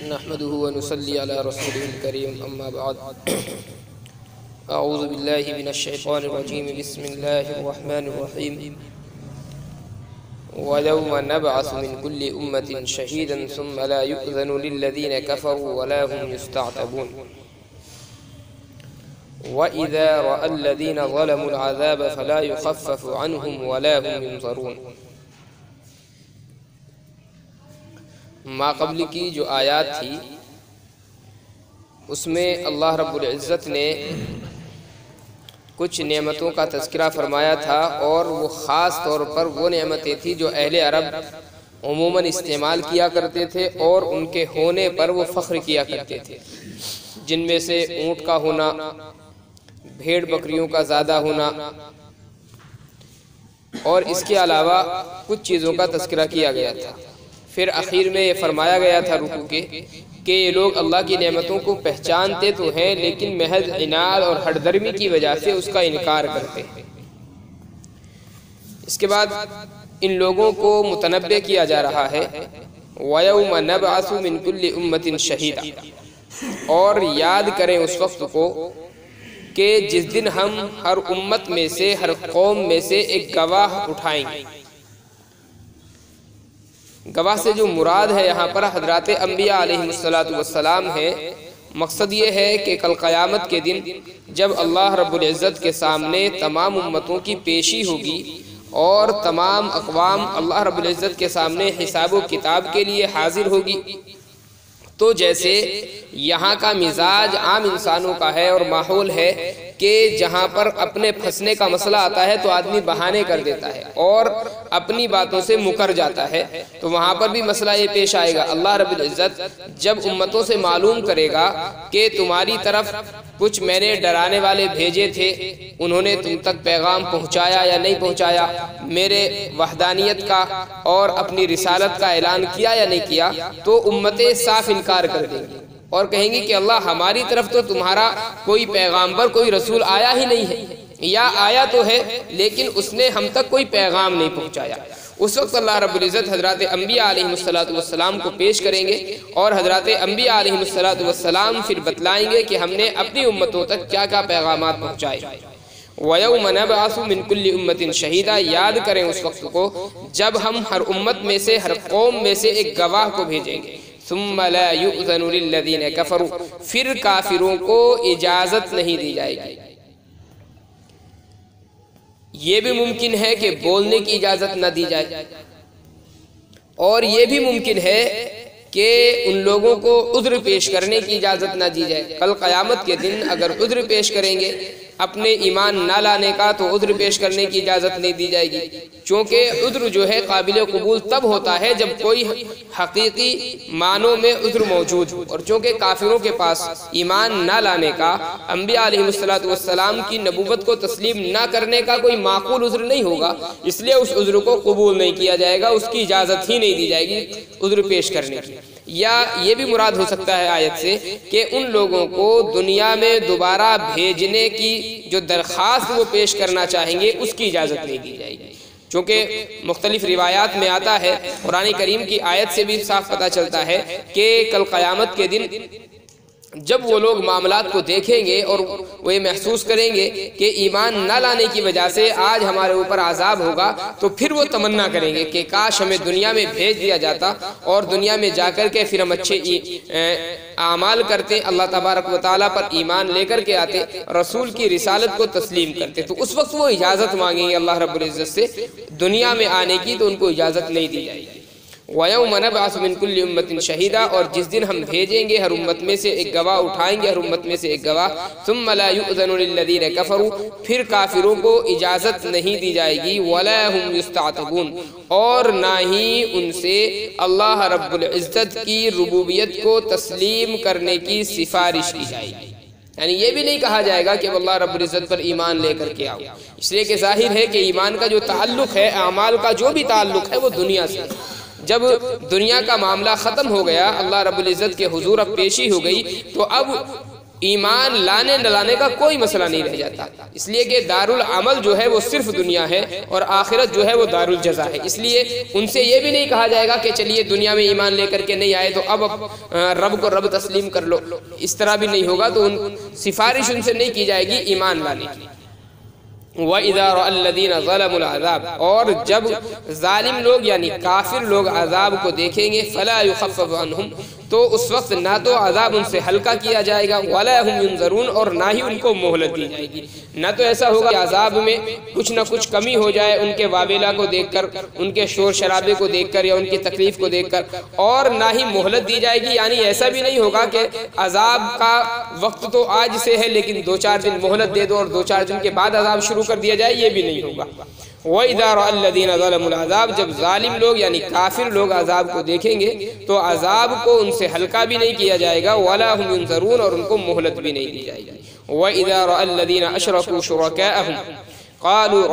نحمده ونصلي على رسوله الكريم أما بعد أعوذ بالله من الشيطان الرجيم بسم الله الرحمن الرحيم ويوم نبعث من كل أمة شهيدا ثم لا يؤذن للذين كفروا ولا هم يستعتبون وإذا رأى الذين ظلموا العذاب فلا يخفف عنهم ولا هم ينظرون۔ ما قبل کی جو آیات تھی اس میں اللہ رب العزت نے کچھ نعمتوں کا تذکرہ فرمایا تھا، اور وہ خاص طور پر وہ نعمتیں تھیں جو اہل عرب عموماً استعمال کیا کرتے تھے اور ان کے ہونے پر وہ فخر کیا کرتے تھے، جن میں سے اونٹ کا ہونا، بھیڑ بکریوں کا زیادہ ہونا، اور اس کے علاوہ کچھ چیزوں کا تذکرہ کیا گیا تھا۔ پھر اخیر میں یہ فرمایا گیا تھا رکوع کے کہ یہ لوگ اللہ کی نعمتوں کو پہچانتے تو ہیں لیکن محض عناد اور ہٹ درمی کی وجہ سے اس کا انکار کرتے ہیں۔ اس کے بعد ان لوگوں کو متنبہ کیا جا رہا ہے وَيَوْمَ نَبْعَثُ مِن كُلِّ أُمَّةٍ شَهِيدًا، اور یاد کریں اس وقت کو کہ جس دن ہم ہر امت میں سے، ہر قوم میں سے ایک گواہ اٹھائیں گے۔ گواہ سے جو مراد ہے یہاں پر حضرات انبیاء علیہ السلام ہے۔ مقصد یہ ہے کہ کل قیامت کے دن جب اللہ رب العزت کے سامنے تمام امتوں کی پیشی ہوگی اور تمام اقوام اللہ رب العزت کے سامنے حساب و کتاب کے لیے حاضر ہوگی، تو جیسے یہاں کا مزاج عام انسانوں کا ہے اور ماحول ہے کہ جہاں پر اپنے پھنسنے کا مسئلہ آتا ہے تو آدمی بہانے کر دیتا ہے اور اپنی باتوں سے مکر جاتا ہے، تو وہاں پر بھی مسئلہ یہ پیش آئے گا۔ اللہ رب العزت جب امتوں سے معلوم کرے گا کہ تمہاری طرف کچھ میں نے ڈرانے والے بھیجے تھے، انہوں نے تم تک پیغام پہنچایا یا نہیں پہنچایا، میرے وحدانیت کا اور اپنی رسالت کا اعلان کیا یا نہیں کیا، تو امتیں صاف انکار کر دیں گی اور کہیں گی کہ اللہ ہماری طرف تو تمہارا کوئی پیغامبر، کوئی رسول آیا ہی نہیں ہے، یا آیا تو ہے لیکن اس نے ہم تک کوئی پیغام نہیں پہنچایا۔ اس وقت اللہ رب العزت حضرات انبیاء علیہ السلام کو پیش کریں گے اور حضرات انبیاء علیہ السلام پھر بتلائیں گے کہ ہم نے اپنی امتوں تک کیا کیا پیغامات پہنچائے۔ وَيَوْمَ نَبْعَثُ مِن كُلِّ أُمَّةٍ شَهِيدًا، یاد کریں اس وقت کو جب ہم ہر امت میں سے، ہر قوم میں سے ایک گواہ کو بھیجیں گے۔ ثُمَّ لَا يُؤْذَنُ لِلَّذِينَ كَفَرُوا، پھر کافروں کو اجازت نہیں دی جائے گی۔ یہ بھی ممکن ہے کہ بولنے کی اجازت نہ دی جائے، اور یہ بھی ممکن ہے کہ ان لوگوں کو عذر پیش کرنے کی اجازت نہ دی جائے۔ کل قیامت کے دن اگر عذر پیش کریں گے اپنے ایمان نہ لانے کا تو عذر پیش کرنے کی اجازت نہیں دی جائے گی، چونکہ عذر جو ہے قابل قبول تب ہوتا ہے جب کوئی حقیقی معنوں میں عذر موجود ہو، اور چونکہ کافروں کے پاس ایمان نہ لانے کا، انبیاء علیہ السلام کی نبوت کو تسلیم نہ کرنے کا کوئی معقول عذر نہیں ہوگا، اس لیے اس عذر کو قبول نہیں کیا جائے گا، اس کی اجازت ہی نہیں دی جائے گی عذر پیش کرنے کی۔ یا یہ بھی مراد ہو سکتا ہے آیت سے کہ ان لوگوں کو دنیا میں دوبارہ بھیجنے کی جو درخواست وہ پیش کرنا چاہیں گے اس کی اجازت نہیں دی جائے گی، چونکہ مختلف روایات میں آتا ہے، قرآن کریم کی آیت سے بھی صاف پتہ چلتا ہے کہ کل قیامت کے دن جب وہ لوگ معاملات کو دیکھیں گے اور وہ یہ محسوس کریں گے کہ ایمان نہ لانے کی وجہ سے آج ہمارے اوپر عذاب ہوگا، تو پھر وہ تمنا کریں گے کہ کاش ہمیں دنیا میں بھیج دیا جاتا اور دنیا میں جا کر کے پھر ہم اچھے اعمال کرتے، اللہ تبارک و تعالیٰ پر ایمان لے کر کے آتے، رسول کی رسالت کو تسلیم کرتے، تو اس وقت وہ اجازت مانگیں گے اللہ رب العزت سے دنیا میں آنے کی، تو ان کو اجازت نہیں دی جائے گی۔ وَيَوْمَ نَبْعَثُ مِن كُلِّ أُمَّةٍ شَهِيدًا، اور جس دن ہم بھیجیں گے ہر امت میں سے ایک گواہ، اٹھائیں گے ہر امت میں سے ایک گواہ۔ ثُمَّ لَا يُؤْذَنُ لِلَّذِينَ كَفَرُوا، پھر کافروں کو اجازت نہیں دی جائے گی۔ وَلَا هُمْ يُسْتَعْتَبُونَ، اور نہ ہی ان سے اللہ رب العزت کی ربوبیت کو تسلیم کرنے کی سفارش کی جائے گی، یعنی یہ بھی نہیں کہا جائے گا کہ اللہ رب العزت پر ایمان لے کر کے آؤ، اس لیے کہ ظاہر ہے کہ ایمان کا جو تعلق ہے، اعمال کا جو بھی تعلق ہے وہ دنیا سے۔ جب دنیا کا معاملہ ختم ہو گیا، اللہ رب العزت کے حضور اب پیشی ہو گئی، تو اب ایمان لانے نہ لانے کا کوئی مسئلہ نہیں رہ جاتا، اس لیے کہ دارالعمل جو ہے وہ صرف دنیا ہے اور آخرت جو ہے وہ دارالجزا ہے۔ اس لیے ان سے یہ بھی نہیں کہا جائے گا کہ چلیے دنیا میں ایمان لے کر کے نہیں آئے تو اب رب کو رب تسلیم کر لو، اس طرح بھی نہیں ہوگا، تو سفارش ان سے نہیں کی جائے گی ایمان لانے کی۔ وَإِذَا رَأَى الَّذِينَ ظَلَمُوا الْعَذَابَ، اور جب ظالم لوگ یعنی کافر لوگ عذاب کو دیکھیں گے، فَلَا يُخَفَّفُ عَنْهُمْ، تو اس وقت نہ تو عذاب ان سے ہلکا کیا جائے گا، وَلَا هُمْ يُنظَرُونَ، اور نہ ہی ان کو مہلت دی جائے گی۔ نہ تو ایسا ہوگا کہ عذاب میں کچھ نہ کچھ کمی ہو جائے ان کے واویلا کو دیکھ کر، ان کے شور شرابے کو دیکھ کر یا ان کی تکلیف کو دیکھ کر، اور نہ ہی مہلت دی جائے گی، یعنی ایسا بھی نہیں ہوگا کہ عذاب کا وقت تو آج سے ہے لیکن 2-4 دن مہلت دے دو اور 2-4 دن کے بعد عذاب شروع کر دیا جائے، یہ بھی نہیں ہوگا۔ وَإِذَا رَأَى الَّذِينَ ظَلَمُوا الْعَذَابَ، جب ظالم لوگ یعنی کافر لوگ عذاب کو دیکھیں گے تو عذاب کو ان سے ہلکا بھی نہیں کیا جائے گا، وَلَا هُمْ يُنظَرُونَ، اور ان کو مہلت بھی نہیں دی جائے گی۔ وَإِذَا رَأَى الَّذِينَ أَشْرَكُوا شُرَكَاءَهُمْ قَالُوا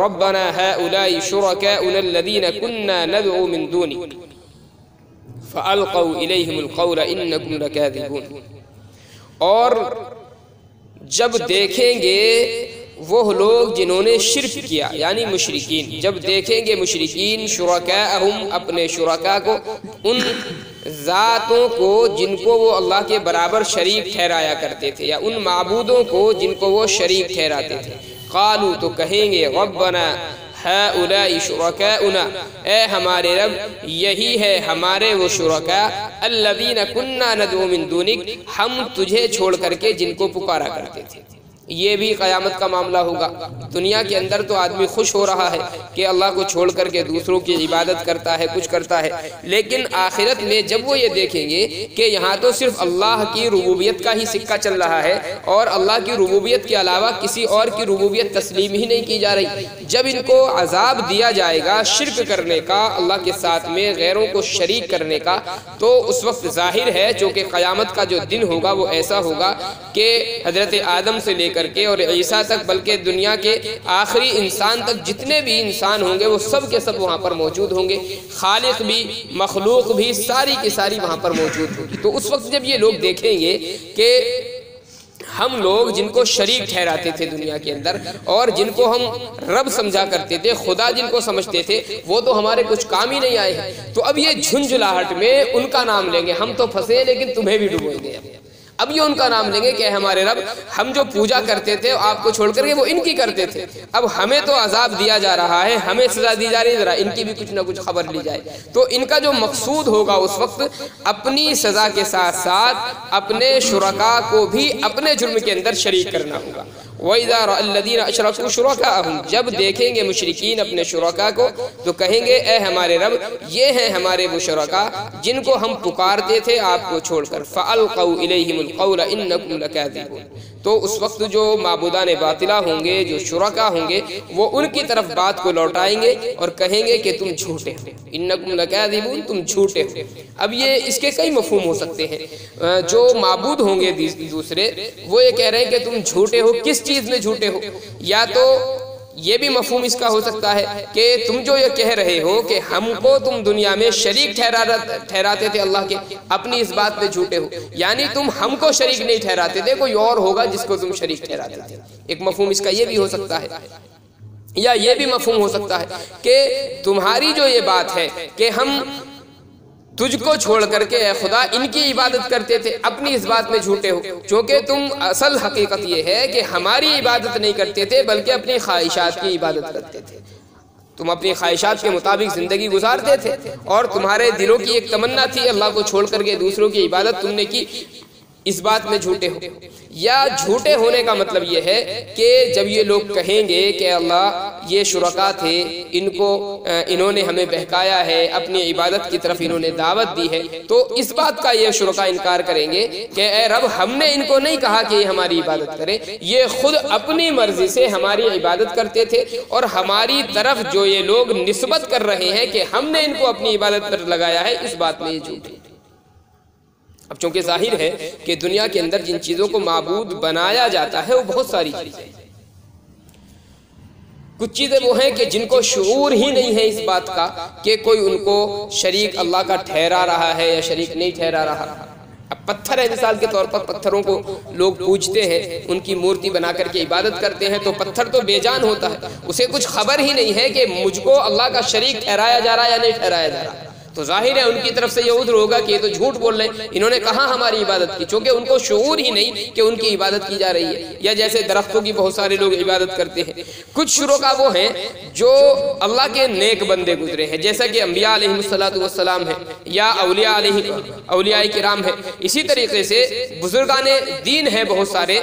رَبَّنَا هَؤُلَاءِ شُرَكَاؤُنَا الَّذِينَ كُنَّا نَدْعُو مِن دُونِكَ فَأَلْقَوْا إِلَيْهِمُ الْقَوْلَ إِنَّكُمْ لَكَاذِبُونَ، اور جب دیکھیں گے وہ لوگ جنہوں نے شرک کیا یعنی مشرکین، جب دیکھیں گے مشرکین شرکاءہم اپنے شرکاء کو، ان ذاتوں کو جن کو وہ اللہ کے برابر شریک ٹھہرایا کرتے تھے یا ان معبودوں کو جن کو وہ شریک ٹھہراتے تھے، قالوا تو کہیں گے ربنا ہؤلاء شرکاؤنا، اے ہمارے رب یہی ہے ہمارے وہ شرکاء الذین کنا ندعو من دونک، ہم تجھے چھوڑ کر کے جن کو پکارا کرتے تھے۔ یہ بھی قیامت کا معاملہ ہوگا۔ دنیا کے اندر تو آدمی خوش ہو رہا ہے کہ اللہ کو چھوڑ کر کے دوسروں کی عبادت کرتا ہے، کچھ کرتا ہے، لیکن آخرت میں جب وہ یہ دیکھیں گے کہ یہاں تو صرف اللہ کی ربوبیت کا ہی سکہ چل رہا ہے اور اللہ کی ربوبیت کے علاوہ کسی اور کی ربوبیت تسلیم ہی نہیں کی جا رہی، جب ان کو عذاب دیا جائے گا شرک کرنے کا، اللہ کے ساتھ میں غیروں کو شریک کرنے کا، تو اس وقت ظاہر ہے چونکہ قیامت کا جو دن ہوگا وہ ایسا ہوگا کہ حضرت آدم سے لے کر کے اور عیسیٰ تک، بلکہ دنیا کے آخری انسان تک جتنے بھی انسان ہوں گے وہ سب کے سب وہاں پر موجود ہوں گے، خالق بھی مخلوق بھی ساری کی ساری وہاں پر موجود ہوگی۔ تو اس وقت جب یہ لوگ دیکھیں گے کہ ہم لوگ جن کو شریک ٹھہراتے تھے دنیا کے اندر اور جن کو ہم رب سمجھا کرتے تھے، خدا جن کو سمجھتے تھے، وہ تو ہمارے کچھ کام ہی نہیں آئے ہیں، تو اب یہ جھنجھلاہٹ میں ان کا نام لیں گے، ہم تو پھنسے لیکن تمہیں بھی ڈبوئیں گے۔ اب یہ ان کا نام لیں گے کہ ہمارے رب ہم جو پوجا کرتے تھے آپ کو چھوڑ کر کے وہ ان کی کرتے تھے، اب ہمیں تو عذاب دیا جا رہا ہے، ہمیں سزا دی جا رہی ہے، ذرا ان کی بھی کچھ نہ کچھ خبر لی جائے۔ تو ان کا جو مقصود ہوگا اس وقت اپنی سزا کے ساتھ ساتھ اپنے شرکاء کو بھی اپنے جرم کے اندر شریک کرنا ہوگا۔ وَإِذَا رَأَى الَّذِينَ أَشْرَكُوا شُرَكَاءَهُمْ، جب دیکھیں گے مشرکین اپنے شرکاء کو تو کہیں گے اے ہمارے رب یہ ہیں ہمارے وہ شرکاء جن کو ہم پکارتے تھے آپ کو چھوڑ کر، فَأَلْقَوْا إِلَيْهِمُ الْقَوْلَ إِنَّكُمْ لَكَاذِبُونَ، تو اس وقت جو معبودان باطلہ ہوں گے، جو شرکاء ہوں گے، وہ ان کی طرف بات کو لوٹائیں گے اور کہیں گے کہ تم جھوٹے ہو، إِنَّكُمْ لَكَاذِبُونَ، تم جھوٹے ہو۔ اب یہ اس کے کئی مفہوم ہو سکتے ہیں، جو معبود ہوں گے دوسرے وہ یہ کہہ رہے ہیں کہ تم جھوٹے ہو، کس چیز میں جھوٹے ہو؟ یا تو یہ بھی مفہوم اس کا ہو سکتا ہے کہ تم جو یہ کہہ رہے ہو کہ ہم کو تم دنیا میں شریک ٹھہراتے تھے اللہ کے، اپنی اس بات پہ جھوٹے ہو، یعنی تم ہم کو شریک نہیں ٹھہراتے تھے، کوئی اور ہوگا جس کو تم شریک ٹھہراتے تھے۔ ایک مفہوم اس کا یہ بھی ہو سکتا ہے، یا یہ بھی مفہوم ہو سکتا ہے کہ تمہاری جو یہ بات ہے کہ ہم تجھ کو چھوڑ کر کے اے خدا ان کی عبادت کرتے تھے، اپنی اس بات میں جھوٹے ہو، چونکہ تم اصل حقیقت یہ ہے کہ ہماری عبادت نہیں کرتے تھے بلکہ اپنی خواہشات کی عبادت کرتے تھے، تم اپنی خواہشات کے مطابق زندگی گزارتے تھے اور تمہارے دلوں کی ایک تمنا تھی اللہ کو چھوڑ کر کے دوسروں کی عبادت تم نے کی، اس بات میں جھوٹے ہو۔ یا جھوٹے ہونے کا مطلب یہ ہے کہ جب یہ لوگ کہیں گے کہ اللہ یہ شرکاء تھے، انہوں نے ہمیں بہکایا ہے، اپنی عبادت کی طرف انہوں نے دعوت دی ہے، تو اس بات کا یہ شرکاء انکار کریں گے کہ اے رب ہم نے ان کو نہیں کہا کہ یہ ہماری عبادت کریں، یہ خود اپنی مرضی سے ہماری عبادت کرتے تھے، اور ہماری طرف جو یہ لوگ نسبت کر رہے ہیں کہ ہم نے ان کو اپنی عبادت پر لگایا ہے، اس بات میں یہ جھوٹ ہے۔ اب چونکہ ظاہر ہے کہ دنیا کے اندر جن چیزوں کو معبود بنایا جاتا ہے وہ بہت ساری چیزیں ہیں، کچھ چیزیں وہ ہیں کہ جن کو شعور ہی نہیں ہے اس بات کا کہ کوئی ان کو شریک اللہ کا ٹھہرا رہا ہے یا شریک نہیں ٹھہرا رہا، اب پتھر ہے مثال کے طور پر، پتھروں کو لوگ پوجتے ہیں، ان کی مورتی بنا کر کے عبادت کرتے ہیں، تو پتھر تو بے جان ہوتا ہے، اسے کچھ خبر ہی نہیں ہے کہ مجھ کو اللہ کا شریک ٹھہرایا جا رہا ہے یا نہیں ٹھہرایا جا رہا، تو ظاہر ہے ان کی طرف سے یہ عذر ہوگا کہ یہ تو جھوٹ بول رہے ہیں، انہوں نے کہاں ہماری عبادت کی، چونکہ ان کو شعور ہی نہیں کہ ان کی عبادت کی جا رہی ہے۔ یا جیسے درختوں کی بہت سارے لوگ عبادت کرتے ہیں، کچھ شرکا وہ ہیں جو اللہ کے نیک بندے گزرے ہیں، جیسا کہ انبیاء علیہ السلام ہیں یا اولیاء کرام ہیں، اسی طریقے سے بزرگان دین ہیں بہت سارے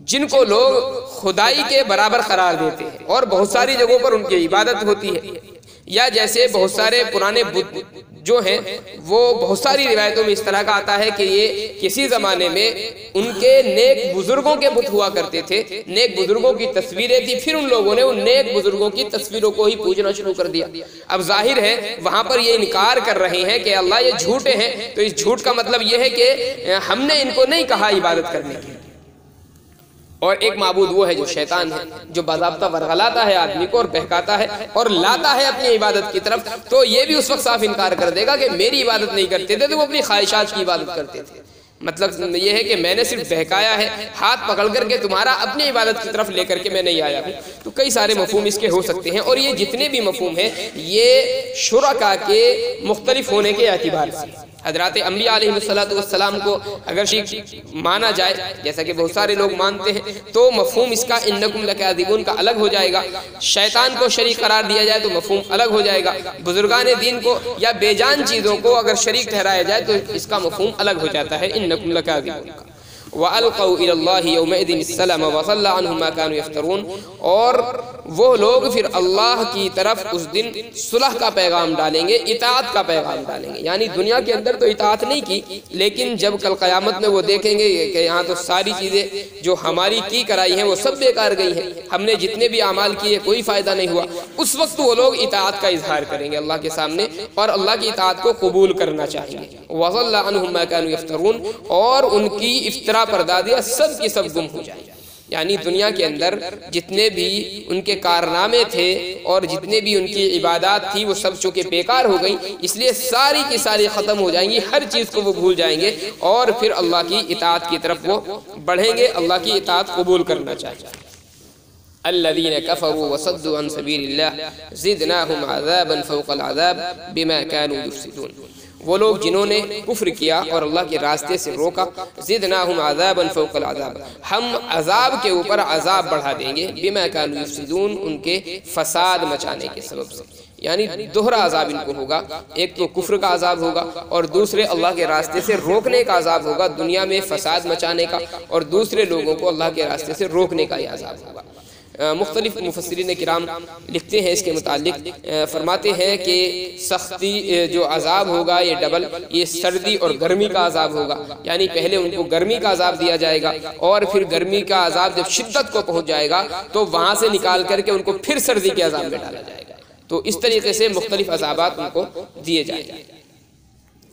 جن کو لوگ خدائی کے برابر قرار دیتے ہیں اور بہت ساری جگہوں پر ان کی عبادت ہوتی ہے۔ یا جیسے بہت سارے پرانے بت جو ہیں وہ بہت ساری روایتوں میں اس طرح کا آتا ہے کہ یہ کسی زمانے میں ان کے نیک بزرگوں کے بت ہوا کرتے تھے، نیک بزرگوں کی تصویریں تھی، پھر ان لوگوں نے ان نیک بزرگوں کی تصویروں کو ہی پوجنا شروع کر دیا۔ اب ظاہر ہے وہاں پر یہ انکار کر رہے ہیں کہ اللہ یہ جھوٹے ہیں، تو اس جھوٹ کا مطلب یہ ہے کہ ہم نے ان کو نہیں کہا عبادت کرنے کی۔ اور ایک معبود وہ ہے جو شیطان ہے، جو باضابطہ ورغلاتا ہے آدمی کو اور بہکاتا ہے اور لاتا ہے اپنی عبادت کی طرف، تو یہ بھی اس وقت صاف انکار کر دے گا کہ میری عبادت نہیں کرتے تھے، تو وہ اپنی خواہشات کی عبادت کرتے تھے۔ مطلب یہ ہے کہ میں نے صرف بہکایا ہے، ہاتھ پکڑ کر کے تمہارا اپنی عبادت کی طرف لے کر کے میں نہیں آیا ہوں۔ تو کئی سارے مفہوم اس کے ہو سکتے ہیں، اور یہ جتنے بھی مفہوم ہیں یہ شرکا کے مختلف ہونے کے اعتبار سے۔ حضرات انبیاء علیہ السلام کو اگر شریک مانا جائے جیسا کہ بہت سارے لوگ مانتے ہیں، تو مفہوم اس کا انکم لکاذبون کا الگ ہو جائے گا، شیطان کو شریک قرار دیا جائے تو مفہوم الگ ہو جائے گا، بزرگان دین کو یا بے جان چیزوں کو اگر شریک ٹھہرایا جائے تو اس کا مفہوم الگ ہو جاتا ہے انکم لکاذبون کا۔ وَأَلْقَوْا إِلَى اللَّهِ يَوْمَئِذٍ السَّلَمَ وَضَلَّ عَنْهُمْ مَا كَانُوا يَفْتَرُونَ، اور وہ لوگ پھر اللہ کی طرف اس دن صلح کا پیغام ڈالیں گے، اطاعت کا پیغام ڈالیں گے، یعنی دنیا کے اندر تو اطاعت نہیں کی، لیکن جب کل قیامت میں وہ دیکھیں گے کہ یہاں تو ساری چیزیں جو ہماری کی کرائی ہیں وہ سب بیکار گئی ہیں، ہم نے جتنے بھی اعمال کیے کوئی فائدہ نہیں ہوا، اس وقت وہ لوگ اطاعت کا اظہار کریں گے اللہ کے سامنے اور اللہ کی اطاعت کو قبول کرنا چاہیں گے۔ وَضَلَّ عَنْهُمْ مَا كَانُوا يَفْتَرُونَ، اور ان کی افترا پردادیاں سب کی سب گم ہو جائیں گے، یعنی دنیا کے اندر جتنے بھی ان کے کارنامے تھے اور جتنے بھی ان کی عبادات تھی وہ سب چونکہ بیکار ہو گئیں، اس لیے ساری کی ساری ختم ہو جائیں گی، ہر چیز کو وہ بھول جائیں گے اور پھر اللہ کی اطاعت کی طرف وہ بڑھیں گے، اللہ کی اطاعت قبول کرنا چاہیں گے۔ الذين كفروا وصدوا عن سبيل الله زدناهم عذابا فوق العذاب بما كانوا يفسدون، وہ لوگ جنہوں نے کفر کیا اور اللہ کے راستے سے روکا، زدناهم عذابا فوق العذاب، ہم عذاب کے اوپر عذاب بڑھا دیں گے، بما كانوا يفسدون، ان کے فساد مچانے کے سبب سے، یعنی دوہرا عذاب ان کو ہوگا، ایک تو کفر کا عذاب ہوگا اور دوسرے اللہ کے راستے سے روکنے کا عذاب ہوگا، دنیا میں فساد مچانے کا، اور دوسرے لوگوں کو اللہ کے راستے سے روکنے کا یہ عذاب ہوگا۔ مختلف مفسرین کرام لکھتے ہیں اس کے متعلق، فرماتے ہیں کہ سختی جو عذاب ہوگا یہ ڈبل، یہ سردی اور گرمی کا عذاب ہوگا، یعنی پہلے ان کو گرمی کا عذاب دیا جائے گا اور پھر گرمی کا عذاب جب شدت کو پہنچ جائے گا تو وہاں سے نکال کر کے ان کو پھر سردی کے عذاب میں ڈالا جائے گا، تو اس طریقے سے مختلف عذابات ان کو دیے جائیں گے۔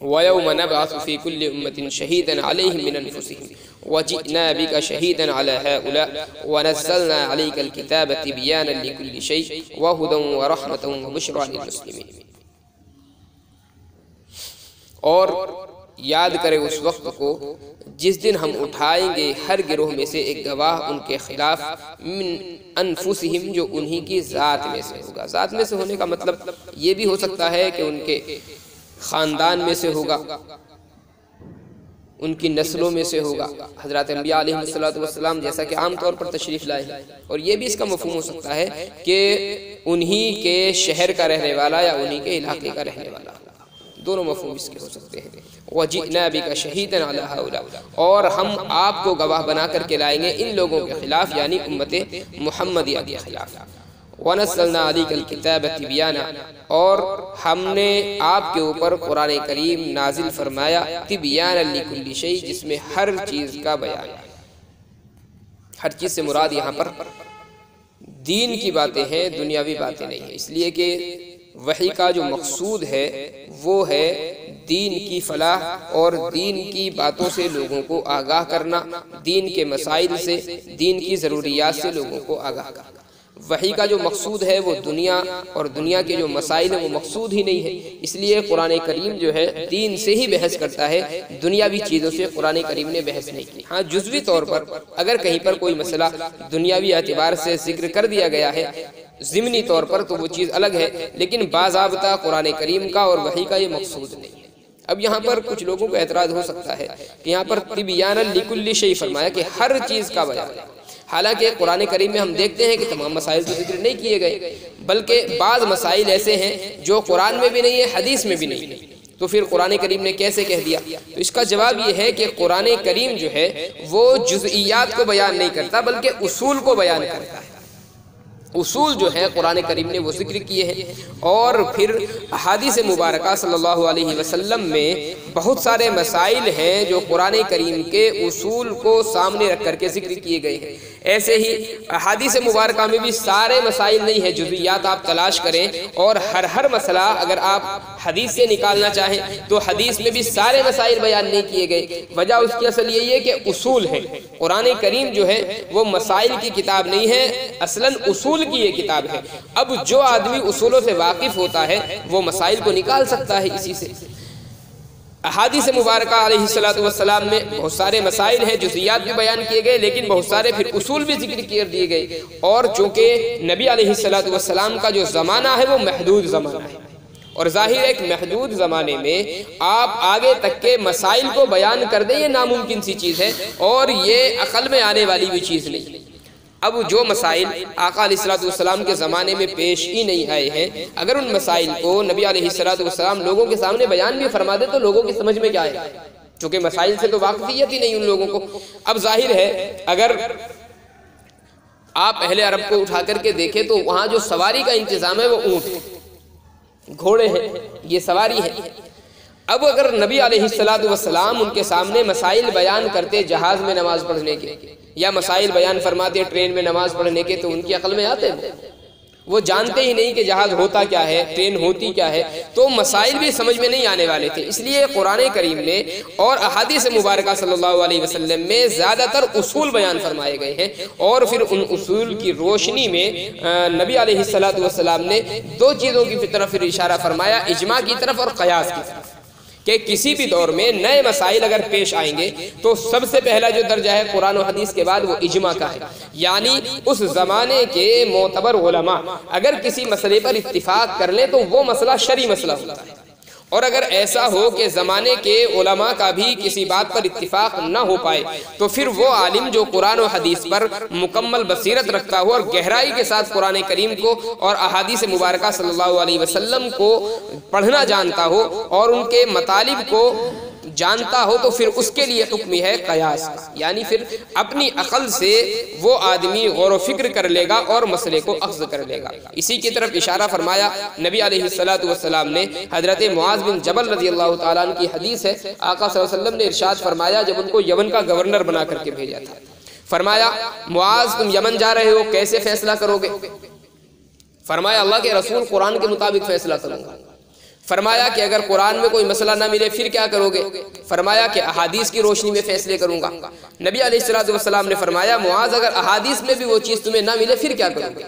وَيَوْمَ نَبْعَثُ فِي كُلِّ أُمَّةٍ شَهِيدًا عَلَيْهِمْ مِنْ أَنفُسِهِمْ وَجِئْنَا بِكَ شَهِيدًا عَلَى هَؤُلَاءِ وَنَزَّلْنَا عَلَيْكَ الْكِتَابَ تِبْيَانًا لِكُلِّ شَيْءٍ وَهُدًى وَرَحْمَةً وَبُشْرَىٰ لِلْمُسْلِمِينَ، اور یاد کرے اس وقت کو جس دن ہم اٹھائیں گے ہر گروہ میں سے ایک گواہ ان کے خلاف، من انفسہم، جو انہی کی ذات میں سے ہوگا، ذات میں سے ہونے کا مطلب یہ بھی ہو سکتا ہے کہ ان کے خاندان میں سے ہوگا، ان کی نسلوں میں سے ہوگا، حضرات انبیاء علیہ السلام جیسا کہ عام طور پر تشریف لائے ہیں، اور یہ بھی اس کا مفہوم ہو سکتا ہے کہ انہی کے شہر کا رہنے والا یا انہی کے علاقے کا رہنے والا، دونوں مفہوم اس کے ہو سکتے ہیں۔ وَجِئْنَا بِكَ شَهِيدًا عَلَى هَؤُلَاءِ، اور ہم آپ کو گواہ بنا کر کے لائیں گے ان لوگوں کے خلاف، یعنی امت محمدیہ کے خلاف۔ وَنَزَّلْنَا عَلَيْكَ الْكِتَابَ تِبْيَانًا، اور ہم نے آپ کے اوپر قرآن کریم نازل فرمایا، تِبْيَانًا لِكُلِّ شَيْءٍ، جس میں ہر چیز کا بیان ہے۔ ہر چیز سے مراد یہاں پر دین کی باتیں ہیں، دنیاوی باتیں نہیں ہیں، اس لیے کہ وحی کا جو مقصود ہے وہ ہے دین کی فلاح اور دین کی باتوں سے لوگوں کو آگاہ کرنا، دین کے مسائل سے، دین کی ضروریات سے لوگوں کو آگاہ کرنا۔ وحی کا جو مقصود ہے وہ دنیا اور دنیا کے جو مسائل ہیں وہ مقصود ہی نہیں ہے، اس لیے قرآن کریم جو ہے دین سے ہی بحث کرتا ہے، دنیاوی چیزوں سے قرآن کریم نے بحث نہیں کی۔ ہاں جزوی طور پر اگر کہیں پر کوئی مسئلہ دنیاوی اعتبار سے ذکر کر دیا گیا ہے ضمنی طور پر تو وہ چیز الگ ہے، لیکن باضابطہ قرآن کریم کا اور وحی کا یہ مقصود نہیں ہے۔ اب یہاں پر کچھ لوگوں کو اعتراض ہو سکتا ہے کہ یہاں پر تبیانا لکل شیء فرمایا کہ ہر چیز کا بیان ہے، حالانکہ قرآن کریم میں ہم دیکھتے ہیں کہ تمام مسائل تو ذکر نہیں کیے گئے، بلکہ بعض مسائل ایسے ہیں جو قرآن میں بھی نہیں ہے، حدیث میں بھی نہیں ہے، تو پھر قرآن کریم نے کیسے کہہ دیا؟ تو اس کا جواب یہ ہے کہ قرآن کریم جو ہے وہ جزئیات کو بیان نہیں کرتا بلکہ اصول کو بیان کرتا ہے۔ اصول جو ہے قرآن کریم نے وہ ذکر کیے ہیں، اور پھر احادیث مبارکہ صلی اللہ علیہ وسلم میں بہت سارے مسائل ہیں جو قرآن کریم کے اصول کو سامنے رکھ کر کے ذکر کیے گئے ہیں۔ ایسے ہی احادیث مبارکہ میں بھی سارے مسائل نہیں ہیں، جزئیات آپ تلاش کریں اور ہر مسئلہ اگر آپ حدیث سے نکالنا چاہیں تو حدیث میں بھی سارے مسائل بیان نہیں کیے گئے۔ وجہ اس کی اصل یہی ہے کہ اصول ہے، قرآن کریم جو ہے وہ مسائل کی کتاب نہیں ہے، اصلاً اصول کی یہ کتاب ہے۔ اب جو آدمی اصولوں سے واقف ہوتا ہے وہ مسائل کو نکال سکتا ہے اسی سے۔ احادیث مبارکہ علیہ السلام میں بہت سارے مسائل ہیں، جزئیات بھی بیان کیے گئے، لیکن بہت سارے پھر اصول بھی ذکر کر دیے گئے، اور چونکہ نبی علیہ السلام کا جو زمانہ ہے وہ محدود زمانہ ہے، اور ظاہر ایک محدود زمانے میں آپ آگے تک کے مسائل کو بیان کر دیں یہ ناممکن سی چیز ہے، اور یہ عقل میں آنے والی بھی چیز نہیں۔ اب جو مسائل آقا علیہ السلام کے زمانے میں پیش ہی نہیں آئے ہیں، اگر ان مسائل کو نبی علیہ السلام لوگوں کے سامنے بیان بھی فرما دے تو لوگوں کی سمجھ میں کیا آئے گا؟ چونکہ مسائل سے تو واقفیت ہی نہیں ان لوگوں کو۔ اب ظاہر ہے اگر آپ اہل عرب کو اٹھا کر کے دیکھیں تو وہاں جو سواری کا انتظام ہے وہ اونٹ ہے، گھوڑے ہیں، یہ سواری ہے۔ اب اگر نبی علیہ السلام ان کے سامنے مسائل بیان کرتے جہاز میں نماز پڑھنے کے، یا مسائل بیان فرماتے ٹرین میں نماز پڑھنے کے، تو ان کی عقل میں آتے ہیں؟ وہ جانتے ہی نہیں کہ جہاز ہوتا کیا ہے، ٹرین ہوتی کیا ہے، تو مسائل بھی سمجھ میں نہیں آنے والے تھے۔ اس لیے قرآن کریم میں اور احادیث مبارکہ صلی اللہ علیہ وسلم میں زیادہ تر اصول بیان فرمائے گئے ہیں، اور پھر ان اصول کی روشنی میں نبی علیہ السلام نے دو چیزوں کی طرف اشارہ فرمایا، اجماع کی طرف اور قیاس کی طرف، کہ کسی بھی دور میں نئے مسائل اگر پیش آئیں گے تو سب سے پہلا جو درجہ ہے قرآن و حدیث کے بعد وہ اجماع کا ہے، یعنی اس زمانے کے معتبر علماء اگر کسی مسئلے پر اتفاق کر لیں تو وہ مسئلہ شرعی مسئلہ ہوتا ہے، اور اگر ایسا ہو کہ زمانے کے علماء کا بھی کسی بات پر اتفاق نہ ہو پائے تو پھر وہ عالم جو قرآن و حدیث پر مکمل بصیرت رکھتا ہو اور گہرائی کے ساتھ قرآن کریم کو اور احادیث مبارکہ صلی اللہ علیہ وسلم کو پڑھنا جانتا ہو اور ان کے مطالب کو جانتا ہو، تو پھر اس کے لیے حکم ہے قیاس، یعنی پھر اپنی عقل سے وہ آدمی غور و فکر کر لے گا اور مسئلے کو اخذ کر لے گا۔ اسی کی طرف اشارہ فرمایا نبی علیہ السلام نے، حضرت معاذ بن جبل رضی اللہ تعالیٰ عنہ کی حدیث ہے، آقا صلی اللہ علیہ وسلم نے ارشاد فرمایا جب ان کو یمن کا گورنر بنا کر کے بھیجا تھا، فرمایا معاذ تم یمن جا رہے ہو، کیسے فیصلہ کرو گے؟ فرمایا اللہ کے رسول قرآن کے مطابق فیصلہ کروں گا۔ فرمایا کہ اگر قرآن میں کوئی مسئلہ نہ ملے پھر کیا کرو گے؟ فرمایا کہ احادیث کی روشنی میں فیصلے کروں گا۔ نبی علیہ السلام نے فرمایا معاذ اگر احادیث میں بھی وہ چیز تمہیں نہ ملے پھر کیا کرو گے؟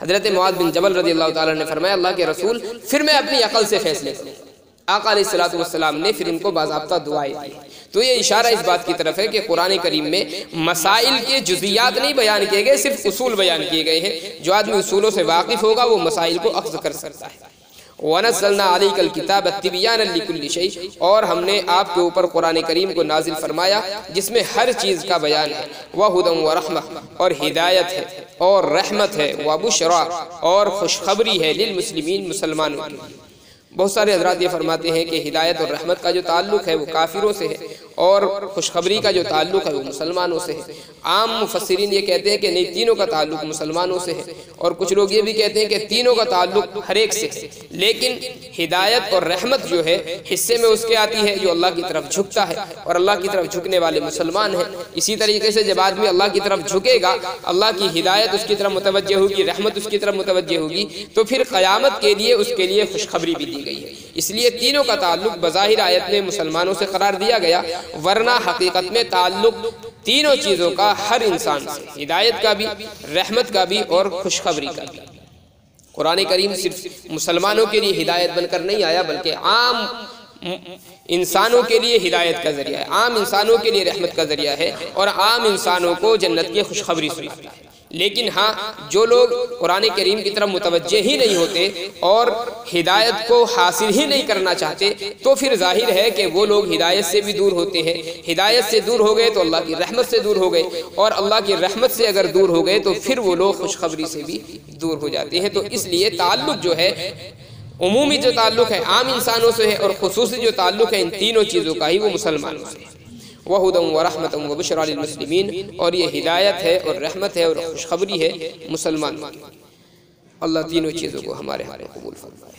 حضرت معاذ بن جبل رضی اللہ تعالیٰ نے فرمایا اللہ کے رسول پھر میں اپنی عقل سے فیصلے کروں گا۔ آقا علیہ السلام نے پھر ان کو باضابطہ دعائیں دی۔ تو یہ اشارہ اس بات کی طرف ہے کہ قرآن کریم میں مسائل کے جزئیات نہیں بیان کیے گئے، صرف اصول بیان کیے گئے ہیں۔ جو آدمی اصولوں سے واقف ہوگا وہ مسائل کو اخذ کر سکتا ہے۔ وَنَزَّلْنَا عَلَيْكَ الْكِتَابَ تِبْيَانًا لِكُلِّ شَيْءٍ، اور ہم نے آپ کے اوپر قرآن کریم کو نازل فرمایا جس میں ہر چیز کا بیان ہے، وَهُدًى وَرَحْمَةً، اور ہدایت ہے اور رحمت ہے، وَبُشْرَى، اور خوشخبری ہے، للمسلمین، مسلمانوں کے لیے۔ بہت سارے حضرات یہ فرماتے ہیں کہ ہدایت اور رحمت کا جو تعلق ہے وہ کافروں سے ہے، اور خوشخبری کا جو تعلق ہے وہ مسلمانوں سے ہے۔ عام مفسرین یہ کہتے ہیں کہ نہیں، تینوں کا تعلق مسلمانوں سے ہے، اور کچھ لوگ یہ بھی کہتے ہیں کہ تینوں کا تعلق ہر ایک سے ہے، لیکن ہدایت اور رحمت جو ہے حصے میں اس کے آتی ہے جو اللہ کی طرف جھکتا ہے، اور اللہ کی طرف جھکنے والے مسلمان ہیں۔ اسی طریقے سے جب آدمی اللہ کی طرف جھکے گا، اللہ کی ہدایت اس کی طرف متوجہ ہوگی، رحمت اس کی طرف متوجہ ہوگی، تو پھر قیامت کے لیے اس کے لیے خوشخبری بھی دی گئی ہے۔ اس لیے تینوں کا تعلق بظاہر آیت میں مسلمانوں سے قرار دیا گیا، ورنہ حقیقت میں تعلق تینوں چیزوں کا ہر انسان سے، ہدایت کا بھی، رحمت کا بھی اور خوشخبری کا بھی۔ قرآن کریم صرف مسلمانوں کے لیے ہدایت بن کر نہیں آیا بلکہ عام انسانوں کے لیے ہدایت کا ذریعہ ہے، عام انسانوں کے لیے رحمت کا ذریعہ ہے اور عام انسانوں کو جنت کی خوشخبری سناتا ہے۔ لیکن ہاں جو لوگ قرآن کریم کی طرف متوجہ ہی نہیں ہوتے اور ہدایت کو حاصل ہی نہیں کرنا چاہتے تو پھر ظاہر ہے کہ وہ لوگ ہدایت سے بھی دور ہوتے ہیں۔ ہدایت سے دور ہو گئے تو اللہ کی رحمت سے دور ہو گئے، اور اللہ کی رحمت سے اگر دور ہو گئے تو پھر وہ لوگ خوشخبری سے بھی دور ہو جاتے ہیں۔ تو اس لیے تعلق جو ہے، عمومی جو تعلق ہے عام انسانوں سے ہے، اور خصوصی جو تعلق ہے ان تینوں چیزوں کا ہی، وہ مسلمانوں سے ہے۔ وَهُدًى وَرَحْمَةً وَبُشْرَى لِلْمُسْلِمِينَ، اور یہ ہدایت ہے اور رحمت ہے اور خوشخبری ہے مسلمانوں کی۔ اللہ تینوں چیزوں کو ہمارے ہاں قبول فرمائے۔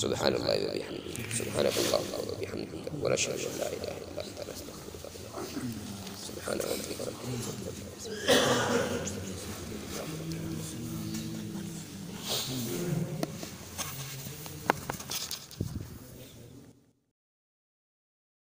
سبحان اللہ و بحمدہ، سبحانک اللہم و بحمدک، ونشہد ان لا الہ الا انت، نستغفرک۔ سبحان ربک رب العزة عما یصفون۔